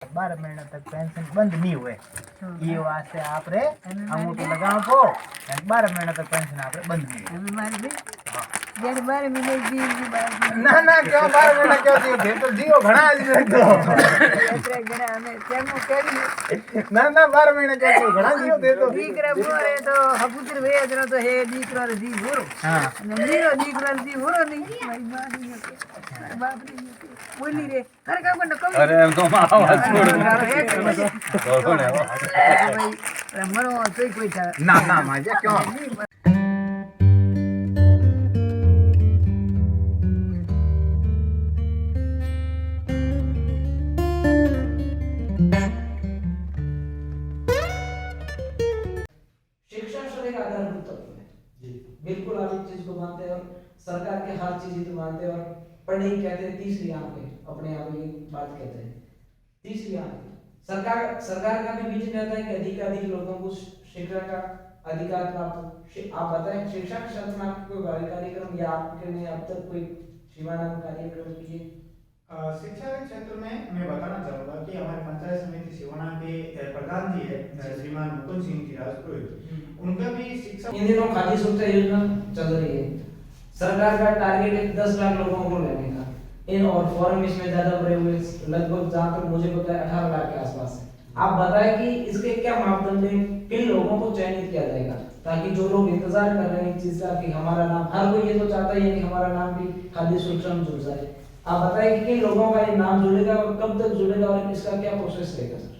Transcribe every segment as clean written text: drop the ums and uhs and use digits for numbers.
12 महीना तक पेंशन बंद नहीं हुए ये वास्ते आप रे अंगूठो लगाओ को 12 महीना तक पेंशन आप रे बंद नहीं हुए मारे भी जेड 12 महीने दी ना ना क्यों 12 महीना क्यों दियो थे तो जियो घणा आज रे तो एतरे घणा हमें तेमो केरी ना ना 12 महीना क्यों दियो घणा जियो थे तो दीकरा मोरे तो हपुत्र वे जरा तो हे दीकरा रे दी बोरो हां ने मीरो दीकरा दी बोरो नहीं मारी मां नहीं के बाप रे बोली रे अरे का को कम अरे तो आवाज छोड़ भाई मरो तो कोई था ना ना माजे क्यों शिक्षा शरीर आधारभूत तत्व है जी बिल्कुल आप इस चीज को मानते हैं और सरकार के हर चीज को मानते हैं और पढ़े कहते हैं तीसरी आंख है अपने आप ये बात कहते हैं तीसरी आंख सरकार का भी विजन रहता है कि अधिक लोगों को शिक्षा का अधिकार प्राप्त हो आप बताएं शिक्षा के क्षेत्र में आपको कोई कार्यक्रम या आपने अब तक कोई शिवानंद कार्यक्रम किए शिक्षा के क्षेत्र में मैं बताना चाहूंगा कि हमारे पंचायत समिति सिवाना के प्रधान जी है श्रीमान मुकुंद सिंह जी राजपुरोहित उनका भी शिक्षा इन दिनों खादी सुरक्षा योजना चल रही है सरकार का टारगेट है 10 लाख लोगों को लेने का इन और फॉर्म इसमें ज्यादा भरे हुए लगभग जहां तक मुझे पता है 18 लाख के आसपास है आप बताएं कि इसके क्या मापदंड है किन लोगों को चयनित किया जाएगा ताकि जो लोग इंतजार कर रहे हैं इस चीज का कि हमारा नाम हर कोई ये तो चाहता ही है कि हमारा नाम भी खादी सुरक्षा में जुड़ जाए आप बताएं कि किन लोगों का ये नाम जुड़ेगा और कब तक जुड़ेगा और इसका क्या प्रोसेस रहेगा सर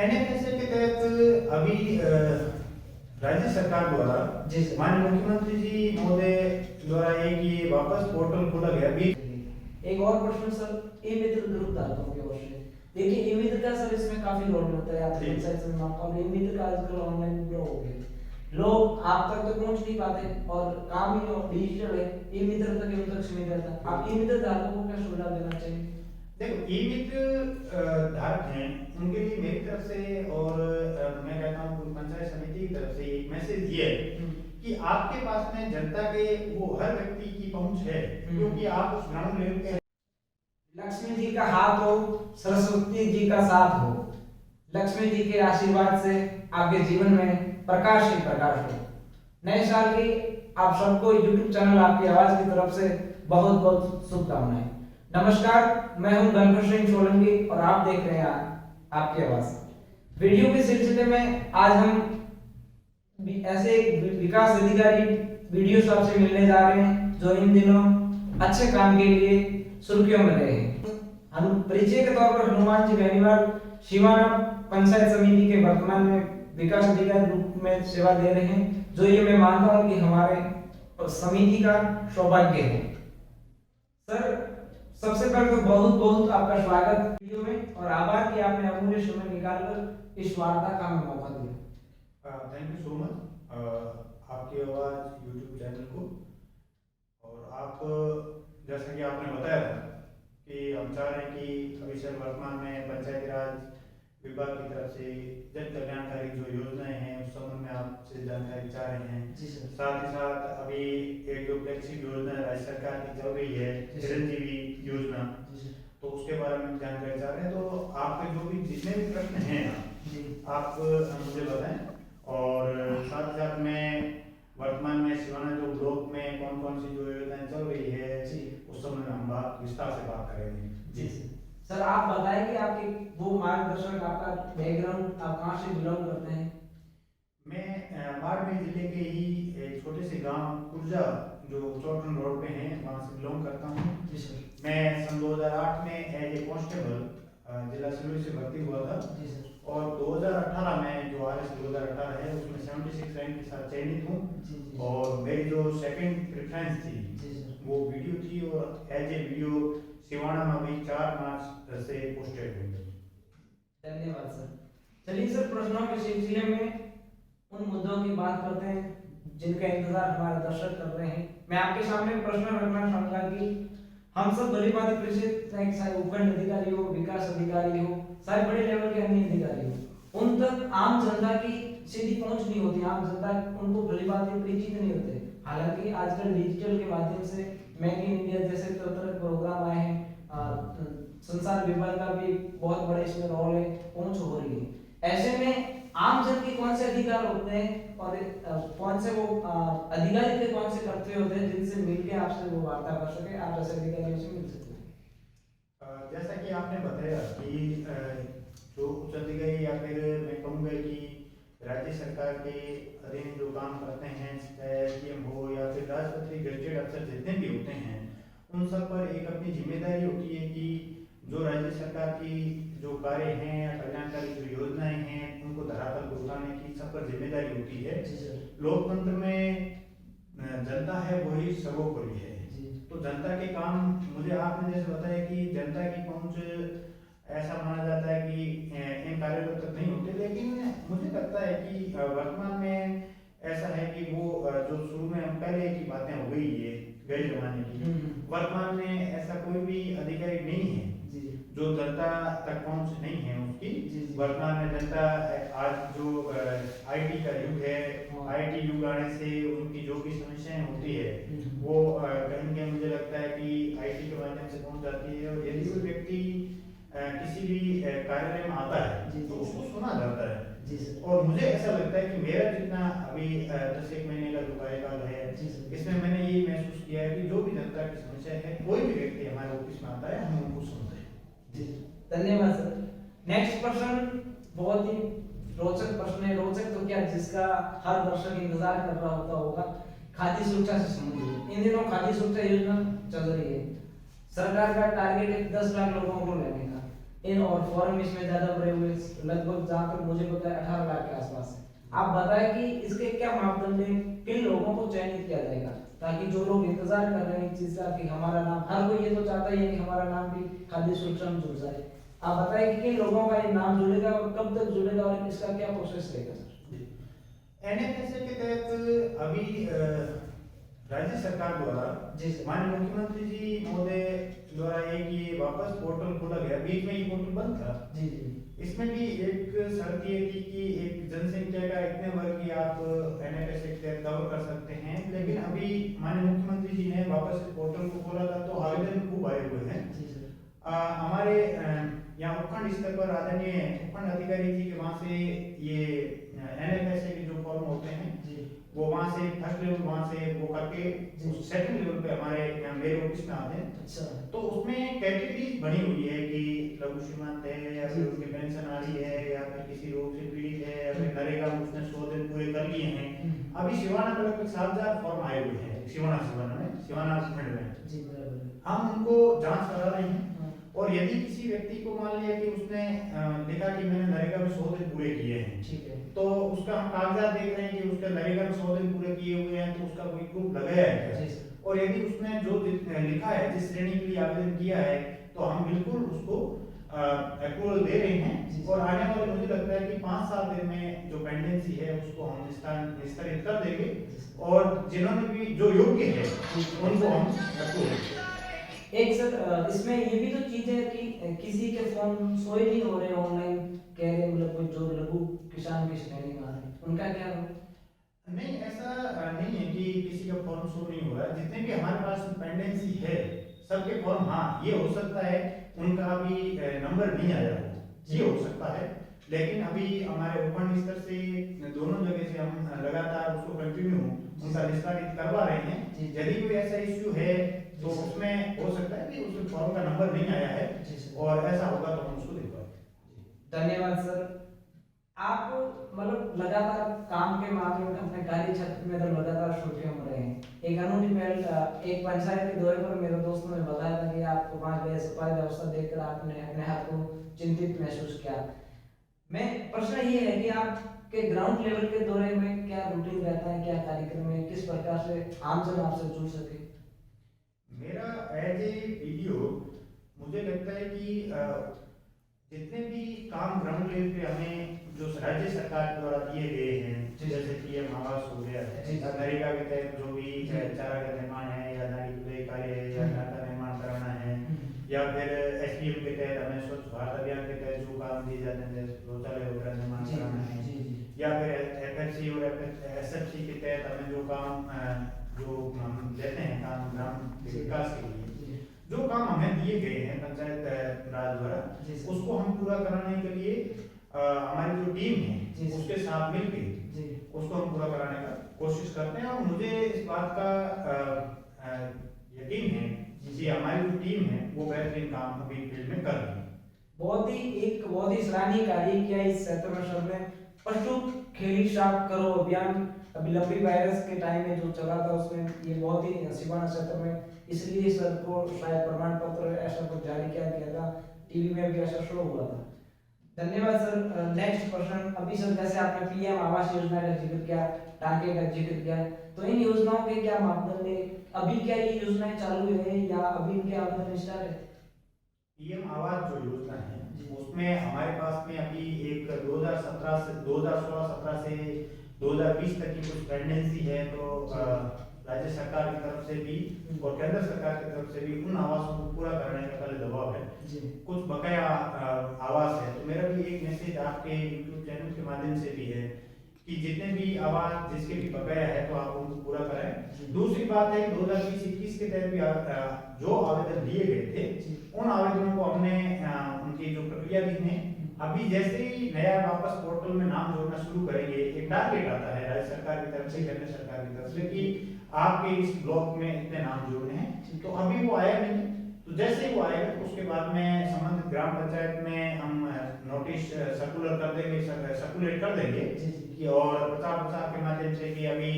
एनएफएसए के तहत अभी राज्य सरकार द्वारा माननीय मुख्यमंत्री जी महोदय द्वारा एक ये वापस पोर्टल खोला गया भी एक और प्रश्न सर ई मित्र ग्रुप धारकों की ओर से देखिए ई मित्र का सर इसमें काफी रोल होता है आप वेबसाइट में आपको ई मित्र का आजकल ऑनलाइन ग्रो हो गया लोग आप तक तो पहुंच नहीं पाते और काम ही डिजिटल है ई मित्र तक उन तक सीमित रहता आप ई मित्र धारकों को क्या सुविधा देना चाहिए देखो ई मित्र धारक हैं उनके लिए मेरी तरफ से और मैं कहता हूँ पूरी पंचायत समिति की तरफ से एक मैसेज ये है कि आपके पास में जनता के वो हर व्यक्ति की पहुंच है क्योंकि आप उस ग्राउंड लेवल पे लक्ष्मी जी का हाथ हो सरस्वती जी का साथ हो लक्ष्मी जी के आशीर्वाद से आपके जीवन में प्रकाश ही प्रकाश हो नए साल की आप सबको YouTube चैनल आपकी आवाज की तरफ से बहुत बहुत शुभकामनाएं नमस्कार मैं हूं गणपत सिंह सोलंकी और आप देख रहे हैं आपकी आवाज वीडियो के सिलसिले में आज हम ऐसे एक विकास अधिकारी वीडियो आपसे मिलने जा रहे हैं जो इन दिनों अच्छे काम के लिए सुर्खियों में रहे हैं हम परिचय के तौर पर हनुमान जी बेनीवाल शिवाना पंचायत समिति के वर्तमान में विकास अधिकारी रूप में सेवा दे रहे हैं जो ये मैं मानता हूं कि हमारे समिति का सौभाग्य है सर सबसे पहले तो बहुत बहुत आपका स्वागत वीडियो में और आभार कि आपने अमूल्य समय निकालकर इस वार्ता का हमें मौका दिया थैंक यू सो मच आपकी आवाज YouTube चैनल को और आप जैसा कि आपने बताया था कि हम चाह रहे हैं कि अभी सर वर्तमान में पंचायती राज विभाग की तरफ से जन कल्याणकारी जो योजनाएं हैं उस संबंध में आपसे जानकारी चाह रहे हैं जी सर साथ ही साथ अभी एक जो फ्लैगशिप योजना राज्य सरकार की चल रही है चिरंजीवी योजना तो उसके बारे में जानकारी चाह रहे हैं तो आपके जो भी जितने भी प्रश्न हैं आप मुझे बताएं और साथ ही साथ में वर्तमान में सिवाना जो ब्लॉक में कौन कौन सी जो योजनाएं चल रही है उस संबंध में हम बात विस्तार से बात करेंगे जी सर आप बताएं कि आपके वो मार्गदर्शक आपका बैकग्राउंड आप कहाँ से बिलोंग करते हैं मैं बाड़मेर जिले के ही एक छोटे से गांव कुर्जा जो चौटन रोड पे है वहाँ से बिलोंग करता हूँ जी सर मैं सन 2008 में एज ए कांस्टेबल जिला सिरोही से भर्ती हुआ था जी सर और 2018 में जो RS 2018 है उसमें 76 रैंक के साथ चयनित हूँ और मेरी जो सेकंड प्रेफरेंस थी वो वीडियो थी और एज ए वीडियो सिवाना में अभी 4 मार्च से पोस्टेड हुई है धन्यवाद सर चलिए सर प्रश्नों के सिलसिले में उन मुद्दों की बात करते हैं जिनका इंतजार हमारे दर्शक कर रहे हैं मैं आपके सामने प्रश्न रखना चाहूंगा कि हम सब भली भांति परिचित हैं कि चाहे उपखंड अधिकारी हो विकास अधिकारी हो चाहे बड़े लेवल के अन्य अधिकारी हो उन तक आम जनता की सीधी पहुंच नहीं होती आम जनता उनको भली भांति परिचित नहीं होते हालांकि आजकल डिजिटल के माध्यम से मेक इन इंडिया जैसे तरह तरह के प्रोग्राम आए हैं संचार विभाग का भी बहुत बड़ा इसमें रोल है, पहुंच हो रही है। ऐसे में आम जन के कौन से अधिकार होते हैं और कौन से वो अधिकारी के कौन से कर्तव्य होते हैं जिनसे मिलके आपसे वो वार्ता कर सके, आप जैसे अधिकारियों से मिल सकते हैं? जैसा कि आपने बताया कि जो उच्च अधिकारी या फिर मैं कहूँगा कि राज्य सरकार के अधीन जो काम करते हैं, चाहे एसडीएम हो या फिर राजपत्रित गजेटेड अफसर जितने भी होते हैं, उन सब पर एक अपनी जिम्मेदारी होती है कि जो राज्य सरकार की जो कार्य हैं या कल्याणकारी जो योजनाएं हैं उनको धरातल पर उतारने की सब पर जिम्मेदारी होती है। लोकतंत्र में जनता है वही सर्वोपरि है। तो जनता के काम, मुझे आपने जैसे बताया कि जनता की पहुंच ऐसा माना जाता है कि इन कार्यों तक नहीं होते, लेकिन मुझे लगता है कि वर्तमान में ऐसा है कि वो जो शुरू में पहले की बातें हो गई है गए जमाने की, वर्तमान में ऐसा कोई भी अधिकारी नहीं है जो जनता तक पहुंच नहीं है उसकी। वर्तमान में जनता आज जो आईटी का युग है, आईटी युग आने से उनकी जो भी समस्याएं होती है वो कहीं कहीं मुझे लगता है कि आईटी के माध्यम से पहुंच जाती है। और यदि कोई व्यक्ति किसी भी कार्यालय में आता है तो उसको सुना जाता है। और मुझे ऐसा लगता है कि मेरा जितना अभी 10-1 महीने का जो कार्यकाल है इसमें मैंने ये महसूस किया है कि जो भी जनता की समस्या है कोई भी व्यक्ति हमारे ऑफिस में आता है हम उनको सुनते हैं। धन्यवाद सर। नेक्स्ट प्रश्न बहुत ही रोचक प्रश्न है। रोचक तो क्या, जिसका हर दर्शक इंतजार कर रहा होगा। खाद्य सुरक्षा से संबंधित इन दिनों खाद्य सुरक्षा योजना चल रही है। सरकार का टारगेट है 10 लाख लोगों को लेने का। इन और फॉर्म इसमें ज्यादा भरे हुए, लगभग जहाँ तक मुझे पता है 18 लाख के आसपास है। आप बताएं कि इसके क्या मापदंड है, किन लोगों को चयनित किया जाएगा, ताकि जो लोग इंतजार कर रहे हैं इस चीज का कि हमारा नाम, हर कोई ये तो चाहता ही है कि हमारा नाम भी खाद्य सुरक्षा में जुड़ जाए। आप बताएं कि किन लोगों का ये नाम जुड़ेगा और कब तक जुड़ेगा और इसका क्या प्रोसेस रहेगा सर? एनएफएसए के तहत अभी राज्य सरकार द्वारा माननीय मुख्यमंत्री जी महोदय द्वारा एक ये वापस पोर्टल खोला गया। बीच में ये पोर्टल बंद था। इसमें भी एक शर्त ये थी कि एक जनसंख्या का इतने वर्ग की आप एनएफएसए के तहत कवर कर सकते हैं। लेकिन अभी माननीय मुख्यमंत्री जी ने वापस पोर्टल को खोला था तो आवेदन खूब आए हुए हैं। हमारे यहाँ उपखंड स्तर पर आदरणीय उपखंड अधिकारी जी के वहाँ से ये एनएफएसए के जो फॉर्म होते हैं वो वहाँ से फर्स्ट लेवल वहाँ से वो करके सेकंड लेवल पे हमारे मेरे ऑफिस में आते हैं। अच्छा। तो उसमें कैटेगरीज बनी हुई है कि लघु सीमांत है या फिर उसकी पेंशन आ रही है या फिर किसी रोग से पीड़ित है या फिर नरेगा में उसने 100 दिन पूरे कर लिए हैं। अभी सिवाना में लगभग 7,000 फॉर्म आए हुए हैं सिवाना खंड में। हम उनको जांच करा रहे हैं और यदि किसी व्यक्ति को मान लिया कि उसने लिखा कि मैंने नरेगा में 100 दिन पूरे किए हैं, ठीक है, तो उसका हम कागजात देख रहे हैं कि उसका नरेगा में 100 दिन पूरे किए हुए हैं तो उसका कोई प्रूफ लगाया है क्या? और यदि उसने जो लिखा है जिस श्रेणी के लिए आवेदन किया है तो हम बिल्कुल उसको अप्रूवल दे रहे हैं। और आने वाले मुझे लगता है कि 5-7 दिन में जो पेंडेंसी है उसको हम निस्तारित कर देंगे और जिन्होंने भी जो योग्य है उनको हम अप्रूवल। एक सर इसमें ये भी तो चीज है कि किसी के फॉर्म शो ही नहीं हो रहे ऑनलाइन, कह रहे मतलब कोई जो लघु किसान की श्रेणी में आ रहे हैं उनका क्या हो? नहीं, ऐसा नहीं है कि किसी का फॉर्म शो नहीं हो रहा है। जितने भी हमारे पास पेंडेंसी है सबके फॉर्म, हाँ ये हो सकता है उनका अभी नंबर नहीं आया हो, ये हो सकता है। लेकिन अभी हमारे उपखंड स्तर से दोनों जगह से हम लगातार उसको कंटिन्यू उनका निस्तारित करवा रहे हैं। यदि कोई ऐसा इश्यू है तो उसमें हो सकता है कि उसके फॉर्म का नंबर नहीं आया है और ऐसा होगा तो हम उसको दे पाएंगे। धन्यवाद सर। आप मतलब लगातार काम के मामले में अपने कार्य क्षेत्र में तो लगातार छुट्टियों में रहे हैं। एक अनूठी पहल, एक पंचायत के दौरे पर मेरे दोस्तों ने बताया था कि आपको वहाँ गए, सफाई व्यवस्था देखकर आपने अपने आप को चिंतित महसूस किया। मैं प्रश्न ये है कि आपके ग्राउंड लेवल के दौरे में क्या रूटीन रहता है, क्या कार्यक्रम है, किस प्रकार से आमजन आपसे जुड़ सके? मेरा एज ए वीडियो मुझे लगता है कि जितने भी काम ग्राउंड लेवल पे हमें जो राज्य सरकार द्वारा दिए गए हैं, जैसे पीएम आवास हो गया, नरेगा के तहत जो भी चारा का निर्माण है या नाली कार्य है या घर का निर्माण कराना है, या फिर एसडीएम के तहत हमें स्वच्छ भारत अभियान के तहत जो काम दिए जाते हैं शौचालय वगैरह निर्माण कराना है, या फिर एफएफसी और एसएफसी के तहत हमें जो काम जो हम लेते हैं काम ग्राम विकास के लिए, जो काम हमें दिए गए हैं पंचायत राज द्वारा, जी सर। उसको हम पूरा कराने के लिए हमारी जो टीम जी है सर। उसके साथ मिलके जी उसको हम पूरा कराने का कोशिश करते हैं। और मुझे इस बात का यकीन है कि हमारी जो टीम है वो बेहतरीन काम अभी फील्ड में कर रही है। बहुत ही सराहनीय कार्य किया इस क्षेत्र में सर ने। पशु खेली साफ करो अभियान अभी लंबी वायरस के टाइम में जो चला था उसमें ये बहुत ही सिवाना क्षेत्र में, इसलिए सर को शायद प्रमाण पत्र ऐसा कुछ जारी किया गया था, टीवी में भी ऐसा शो हुआ था। धन्यवाद सर। नेक्स्ट प्रश्न, अभी सर जैसे आपने पीएम आवास योजना का जिक्र किया, टांके का जिक्र किया, तो इन योजनाओं के क्या मापदंड है? अभी क्या ये योजनाएं चालू है या अभी इनके आवेदन स्टार्ट है? पीएम आवास जो योजना है उसमें हमारे पास में अभी एक 2017 से 2016-17 से 2020 तक की कुछ पेंडेंसी है। तो राज्य सरकार की तरफ से भी और केंद्र सरकार की तरफ से भी उन आवासों को पूरा करने का पहले दबाव है। कुछ बकाया आवास है। तो मेरा भी एक मैसेज आपके यूट्यूब चैनल के माध्यम से भी है कि जितने भी आवास जिसके भी बकाया है तो आप उनको पूरा करें। दूसरी बात है 2020-21 के तहत भी जो आवेदन दिए गए थे उन आवेदनों को हमने उनकी जो प्रक्रिया भी है अभी जैसे ही नया वापस पोर्टल में नाम जोड़ना शुरू करेंगे, एक टारगेट आता है राज्य सरकार की तरफ से, केंद्र सरकार की तरफ से कि आपके इस ब्लॉक में इतने नाम जोड़ने हैं। तो अभी वो आया नहीं, तो जैसे ही वो आएगा तो उसके बाद में संबंधित ग्राम पंचायत में हम नोटिस सर्कुलर कर देंगे, सर्कुलेट कर देंगे कि और प्रचार प्रसार के माध्यम से कि अभी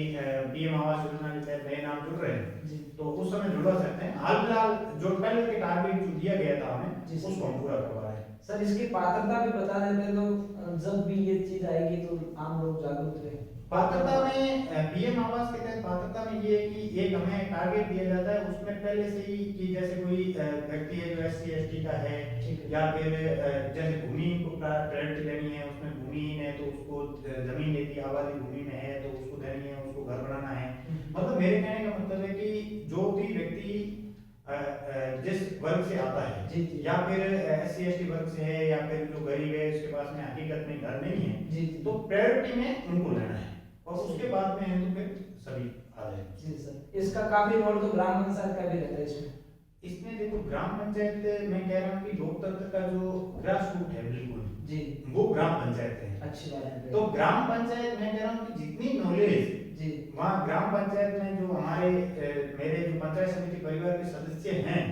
पीएम आवास योजना के तहत नए नाम जुड़ रहे हैं, तो उस समय जुड़वा सकते हैं। हाल फिलहाल जो पहले के टारगेट जो दिया गया था हमें उसको हम पूरा करवा रहे हैं। सर इसकी पात्रता भी बता देते तो जब भी ये चीज आएगी तो आम लोग जागरूक रहे। पात्रता में पीएम आवास के तहत पात्रता में ये है कि एक हमें टारगेट दिया जाता है, उसमें पहले से ही कि जैसे कोई व्यक्ति है जो SC ST का है या फिर जैसे भूमि को प्रायोरिटी लेनी है, उसमें भूमिहीन है तो उसको जमीन लेती आबादी भूमि में है तो उसको देनी है, उसको घर बनाना है। मतलब मेरे कहने का मतलब है कि जो भी व्यक्ति जिस वर्ग से आता है या फिर SC ST वर्ग से है या फिर जो गरीब है उसके पास में हकीकत में घर नहीं है, तो प्रायोरिटी में उनको लेना है और उसके बाद में है तो फिर सभी आ जाए। जी सर, इसका काफी रोल तो ग्राम पंचायत का भी रहता है इसमें। इसमें देखो ग्राम पंचायत मैं कह रहा हूँ कि लोकतंत्र का जो ग्रास रूट है बिल्कुल जी वो ग्राम पंचायत है। अच्छी बात है। तो ग्राम पंचायत मैं कह रहा हूँ कि जितनी नॉलेज जी वहाँ ग्राम पंचायत में जो हमारे मेरे जो पंचायत समिति परिवार के सदस्य हैं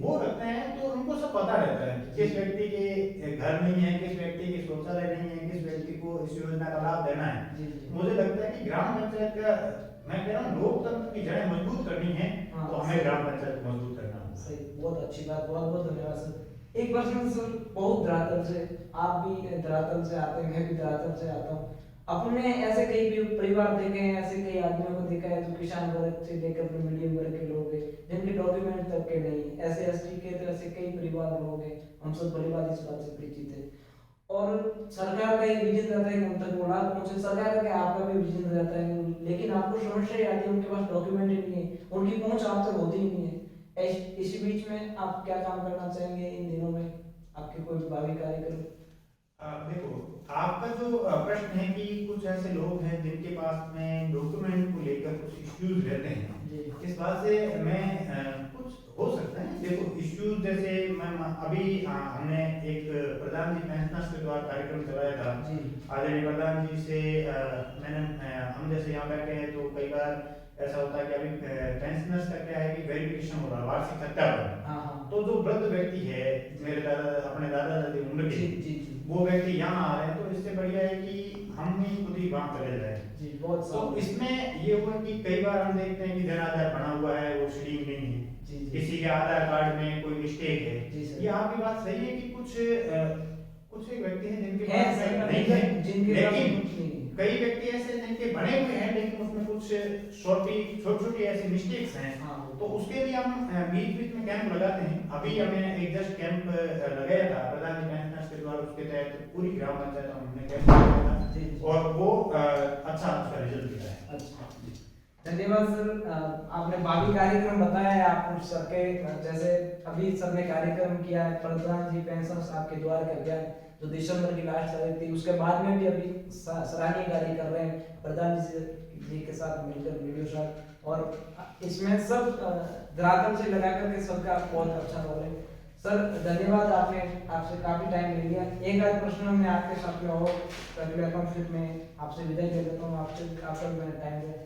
वो रखते हैं, तो उनको सब पता रहता है कि किस व्यक्ति के घर नहीं है, किस व्यक्ति के शौचालय नहीं है, किस व्यक्ति को इस योजना का लाभ देना है। मुझे लगता है कि ग्राम पंचायत का मैं कह रहा हूँ लोकतंत्र की जड़ें मजबूत करनी है तो हमें ग्राम पंचायत को मजबूत करना होगा। सही, बहुत अच्छी बात, बहुत बहुत धन्यवाद सर। एक प्रश्न सर, बहुत धरातल से, आप भी धरातल से आते हैं, मैं भी धरातल से आता हूँ। अपने ऐसे कई परिवार देखे हैं, ऐसे कई आदमियों को देखा है जो किसान वर्ग से लेकर मीडियम वर्ग के लोग हैं जिनके डॉक्यूमेंट तक के नहीं, ऐसे ST के तो ऐसे कई परिवार लोग हैं, हम सब परिवार इस बात से परिचित है। और सरकार का एक विजन रहता है कि उन तक वो लाभ पहुंचे, सरकार का आपका भी विजन रहता है, लेकिन आपको समस्या आती है उनके पास डॉक्यूमेंट ही नहीं है, उनकी पहुंच आप तक होती ही नहीं है। इसी बीच में आप क्या काम करना चाहेंगे इन दिनों में, आपके कोई भावी कार्यक्रम? देखो आपका जो प्रश्न है कि कुछ ऐसे लोग हैं जिनके पास में डॉक्यूमेंट को लेकर कुछ इश्यूज रहते हैं, इस बात से मैं कुछ हो सकता है। देखो इश्यूज जैसे मैं अभी हमने एक प्रधान जी पेंशनर्स के द्वारा कार्यक्रम चलाया था, आदरणीय प्रधान जी से मैंने हम जैसे यहाँ बैठे हैं तो कई बार ऐसा होता है कि अभी पेंशनर्स का क्या है कि वेरिफिकेशन हो रहा है, वार्षिक सत्यापन। तो जो वृद्ध व्यक्ति है मेरे अपने दादा दादी उम्र के, वो व्यक्ति यहाँ आ रहे हैं, तो इससे बढ़िया है कि हम ही खुद ही वहाँ चले जाए। तो इसमें ये हुआ कि कई बार हम देखते हैं कि जन आधार बना हुआ है वो शीडिंग नहीं है, किसी के आधार कार्ड में कोई मिस्टेक है। ये आपकी बात सही है कि कुछ व्यक्ति हैं जिनके पास नहीं है, लेकिन कई व्यक्ति ऐसे जिनके बने हुए हैं लेकिन उसमें कुछ छोटी ऐसी मिस्टेक्स हैं। तो उसके लिए हम बीच बीच में कैंप लगाते हैं। अभी हमें एक जस्ट कैंप लगाया था प्रधान जी पेंशनर्स के द्वारा, उसके तहत पूरी ग्राम पंचायत हमने कैंप लगाया था और वो अच्छा उसका रिजल्ट दिया है। अच्छा, धन्यवाद सर। आपने भावी कार्यक्रम बताया है, आप सबके जैसे अभी सबने कार्यक्रम किया है, प्रधान जी पेंशनर्स आपके द्वार का अभियान जो दिसंबर की लास्ट तारीख थी, उसके बाद में भी अभी सराहनीय कार्य कर रहे हैं प्रधान जी के साथ मिलकर वीडियो साथ, और इसमें सब धरातल से लगा करके सबका बहुत अच्छा रोल है। सर धन्यवाद, आपने आपसे काफी टाइम ले लिया। एक आध प्रश्न मैं आपके साथ में और रख लेता हूँ, फिर मैं आपसे विदाई ले लेता हूँ। आपका भी मैंने टाइम दिया।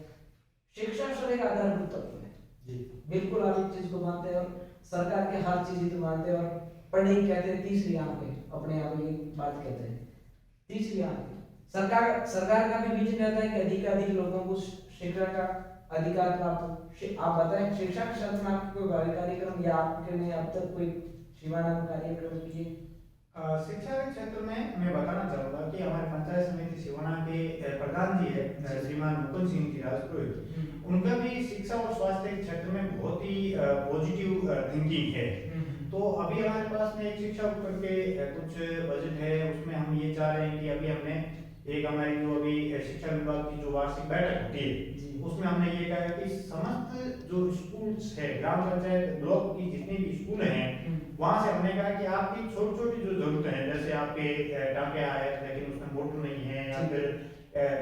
शिक्षा सर एक आधारभूत तत्व है जी, बिल्कुल आप इस चीज को मानते हैं, और सरकार के हर चीज तो मानते हैं, और पढ़े कहते हैं तीसरी आंख है, अपने आप ये बात कहते हैं तीसरी आंख। सरकार का भी विजन रहता है कि अधिकाधिक लोगों को शिक्षा का अधिकार प्राप्त हो। आप बताएं शिक्षा के क्षेत्र में आपके कोई भावी कार्यक्रम या आपके ने अब तक कोई शिवानंद कार्यक्रम किए? शिक्षा के क्षेत्र में मैं बताना चाहूंगा कि हमारे पंचायत समिति सिवाना के प्रधान जी है श्रीमान मुकुंद सिंह जी राजपुरोहित, उनका भी शिक्षा और स्वास्थ्य के क्षेत्र में बहुत ही पॉजिटिव थिंकिंग है। तो अभी हमारे पास में एक शिक्षा को करके कुछ बजट है, उसमें हम ये चाह रहे हैं कि अभी हमने एक हमारी जो अभी शिक्षा विभाग की जो वार्षिक बैठक होती है, उसमें हमने ये कहा कि समस्त जो स्कूल्स है, ग्राम पंचायत ब्लॉक की जितनी भी स्कूल हैं, वहां से हमने कहा कि आपकी छोटी छोटी जो जरूरतें हैं, जैसे आपके टाँके आए लेकिन उसमें मोटर नहीं है, या फिर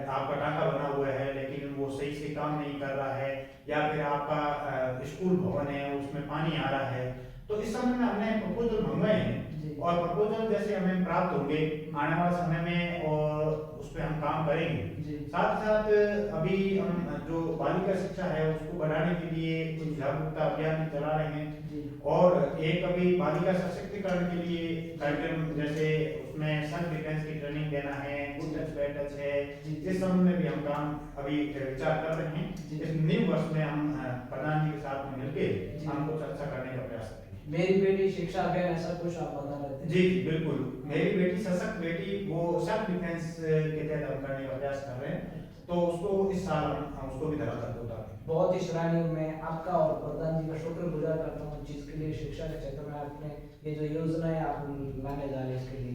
आपका टाँका बना हुआ है लेकिन वो सही से काम नहीं कर रहा है, या फिर आपका स्कूल भवन है उसमें पानी आ रहा है, तो इस समय में हमने प्रपोजल मंगवाए हैं, और प्रपोजल जैसे हमें प्राप्त होंगे आने वाले समय में, और उस पर हम काम करेंगे। साथ ही साथ अभी हम जो बालिका शिक्षा है उसको बढ़ाने के लिए कुछ जागरूकता अभियान भी चला रहे हैं, और एक अभी बालिका सशक्तिकरण के लिए कार्यक्रम, जैसे उसमें सेल्फ डिफेंस की ट्रेनिंग देना है, गुड टच बैड टच है, इस संबंध में भी हम काम अभी विचार कर रहे हैं। इस न्यू वर्ष में हम प्रधान जी के साथ में मिलकर हम कुछ अच्छा करने का प्रयास करेंगे। मेरी बेटी शिक्षा अभियान ऐसा कुछ आप बता रहे थे? जी बिल्कुल, मेरी बेटी सशक्त बेटी, वो सेल्फ डिफेंस के तहत हम करने का प्रयास कर रहे हैं, तो उसको इस साल हम उसको भी धरातल पे उतारेंगे। बहुत ही सराहनीय, मैं आपका और प्रधान जी का शुक्रगुजार करता हूँ चीज के लिए। शिक्षा के क्षेत्र में आपने ये जो योजना है आप लाने जा रहे हैं, इसके लिए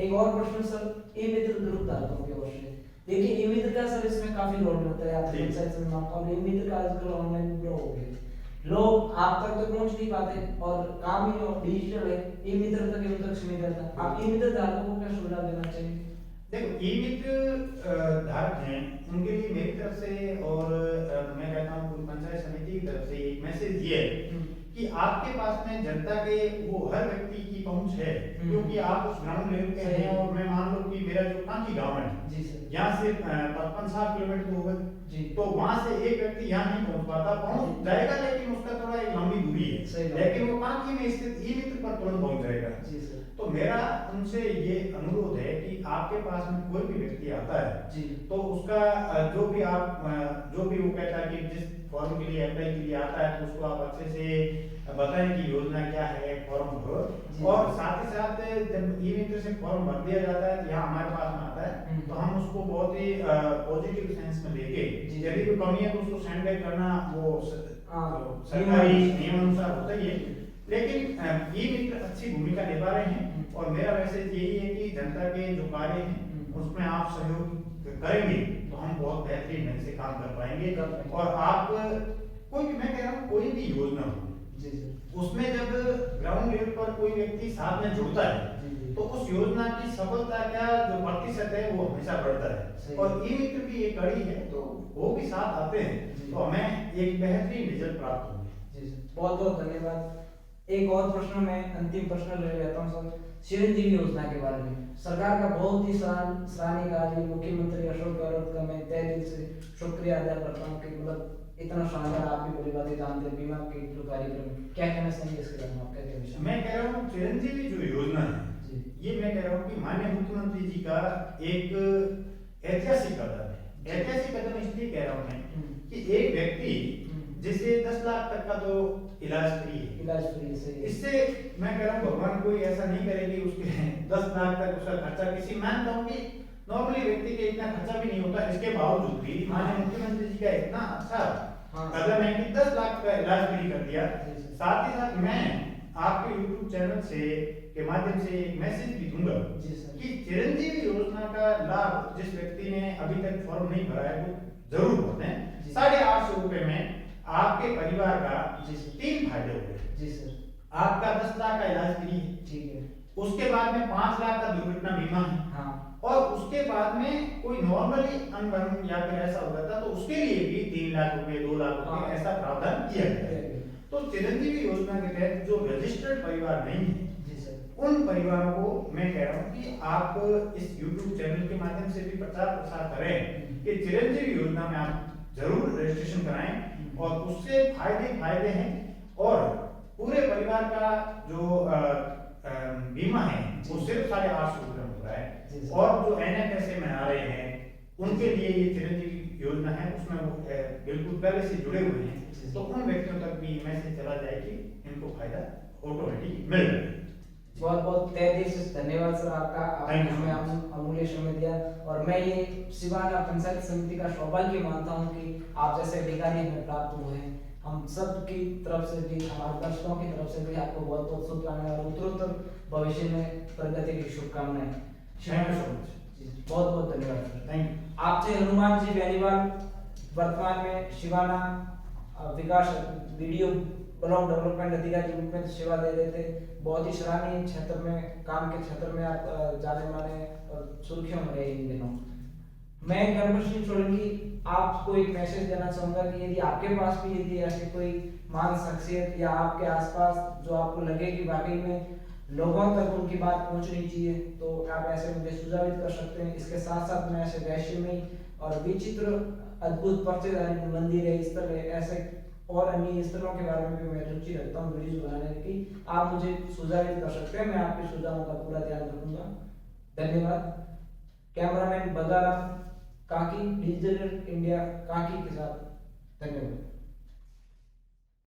एक और प्रश्न सर, ई मित्र ग्रुप धारकों की ओर से, देखिए ई मित्र का सर इसमें काफी रोल होता है, आप पंचायत में मानता हूँ ई मित्र का आजकल ऑनलाइन ग्रो हो गया, लोग आप तक तो पहुंच नहीं पाते, और काम ही डिजिटल है, ई मित्र तक उन तक सीमित रहता। आप ई मित्र धारकों को क्या सुझाव देना चाहिए? देखो, ई मित्र धारक हैं, उनके लिए मेरी तरफ से और मैं कहता हूँ पूरी पंचायत समिति की तरफ से एक मैसेज ये है कि आपके पास में जनता के वो हर व्यक्ति की पहुंच है, क्योंकि आप उस ग्राउंड लेवल पे हैं, और मैं मान लो कि मेरा जो कांची गाँव है यहाँ से 55-60 किलोमीटर होगा, तो वहां से एक व्यक्ति यहाँ नहीं पहुंच पाता, पहुंच जाएगा लेकिन उसका थोड़ा एक लंबी दूरी है, लेकिन वो कांची में स्थित ई मित्र पर तुरंत पहुंच जाएगा। तो मेरा उनसे ये अनुरोध है कि आपके पास में कोई भी व्यक्ति आता है तो उसका जो भी वो कहता है कि जिस फॉर्म के लिए अप्लाई के लिए आता है, तो उसको आप अच्छे से बताएं कि योजना क्या है, फॉर्म भरो, और साथ ही साथ जब ई मित्र से फॉर्म भर दिया जाता है, यहाँ हमारे पास में आता है, तो हम उसको बहुत ही पॉजिटिव सेंस में लेके, यदि कोई कमी है तो उसको सेंड बैक करना वो सरकारी नियम अनुसार होता ही है, लेकिन ई मित्र अच्छी भूमिका निभा रहे हैं, और मेरा मैसेज यही है कि जनता के जो कार्य हैं उसमें आप सहयोग करेंगे तो हम बहुत बेहतरीन ढंग से काम कर पाएंगे। और आप कोई भी, मैं कह रहा हूँ कोई भी योजना हो, उसमें जब ग्राउंड लेवल पर कोई व्यक्ति साथ में जुड़ता है तो उस योजना की सफलता का जो प्रतिशत है वो हमेशा बढ़ता है, और ई मित्र भी एक कड़ी है, तो वो भी साथ आते हैं तो हमें एक बेहतरीन रिजल्ट प्राप्त होंगे। बहुत बहुत धन्यवाद। एक और प्रश्न मैं अंतिम प्रश्न ले लेता हूँ सर, चिरंजीवी योजना के बारे में। सरकार का बहुत ही सराहनीय कार्य, मुख्यमंत्री अशोक गहलोत का मैं तहे दिल से शुक्रिया अदा करता हूँ कि मतलब इतना शानदार आप भी बड़ी बातें जानते हैं, बीमा के जो कार्यक्रम, क्या कहना चाहिए इसके बारे में आपका क्या विचार? मैं कह रहा हूँ चिरंजीवी जो योजना है, ये मैं कह रहा हूँ कि माननीय मुख्यमंत्री जी का एक ऐतिहासिक कदम है। ऐतिहासिक कदम इसलिए कह रहा हूँ मैं कि एक व्यक्ति जिसे 10 लाख तक का तो इलाज फ्री है, इससे मैं कह रहा हूँ भगवान कोई ऐसा नहीं करेगी उसके 10 लाख तक उसका खर्चा, किसी मानता हूँ कि नॉर्मली व्यक्ति के इतना खर्चा भी नहीं होता, इसके बावजूद भी माननीय मुख्यमंत्री जी का इतना अच्छा कदम है कि 10 लाख का इलाज फ्री कर दिया। साथ ही साथ मैं आपके YouTube चैनल से के माध्यम से एक मैसेज भी दूंगा कि चिरंजीवी योजना का लाभ जिस व्यक्ति ने अभी तक फॉर्म नहीं भरा है वो जरूर भरें। 850 रुपए में आपके परिवार का 3 फायदे हो गए। आपका 10 लाख का इलाज फ्री है, ठीक है, उसके बाद में 5 लाख का दुर्घटना बीमा है, हाँ, और उसके बाद में कोई नॉर्मली अनबन या फिर ऐसा हो जाता तो उसके लिए भी 3 लाख रुपए 2 लाख रुपए हाँ। ऐसा प्रावधान किया गया है। तो चिरंजीवी योजना के तहत जो रजिस्टर्ड परिवार नहीं है, जी सर, उन परिवारों को मैं कह रहा हूँ कि आप इस YouTube चैनल के माध्यम से भी प्रचार प्रसार करें कि चिरंजीवी योजना में आप जरूर रजिस्ट्रेशन कराएं, और उससे फायदे हैं, और पूरे परिवार का जो बीमा है वो सिर्फ 850 रुपये में हो रहा जी है, सर। और जो NFSA में आ रहे हैं उनके लिए ये चिरंजीवी योजना है, उसमें वो बिल्कुल पहले से जुड़े हुए हैं, तो उन व्यक्तियों तक भी मैसेज चला जाए कि इनको फायदा ऑटोमेटिक मिल रहा है। बहुत बहुत तहे दिल से धन्यवाद सर आपका, आपने Thank you so हमें much. अमूल्य समय दिया। और मैं ये शिवाना पंचायत समिति का सौभाग्य मानता हूँ कि आप जैसे अधिकारी हमें प्राप्त हुए हैं। हम सब की तरफ से भी, हमारे दर्शकों की तरफ से भी आपको बहुत बहुत शुभकामनाएं और उत्तरोत्तर भविष्य में प्रगति की शुभकामनाएं। Thank you so much. बहुत बहुत धन्यवाद सर। Thank you. आपसे हनुमान जी बेनीवाल वर्तमान में शिवाना विकास वीडियो ब्लॉग डेवलपमेंट अधिकारी के रूप में सेवा दे रहे थे। बहुत ही सराहनीय क्षेत्र में, काम के क्षेत्र में आप जाने माने और सुर्खियों में रहे इन दिनों। मैं गणपत सिंह सोलंकी आपको एक मैसेज देना चाहूंगा कि यदि आपके पास भी यदि ऐसी कोई महान शख्सियत या आपके आसपास जो आपको लगे कि वाकई में लोगों तक उनकी बात पहुंचनी चाहिए, तो आप ऐसे मुझे सुझावित कर सकते हैं। इसके साथ साथ मैं ऐसे रहस्यमयी और विचित्र अद्भुत पर्चेदारी मंदिर है, इस तरह ऐसे और अन्य स्थलों के बारे में भी मैं रुचि रखता हूँ वीडियो बनाने की। आप मुझे सुझावित कर सकते हैं, मैं आपके सुझावों का पूरा ध्यान रखूंगा। धन्यवाद। कैमरामैन बगाराम काकी, डिजिटल इंडिया काकी के साथ, धन्यवाद।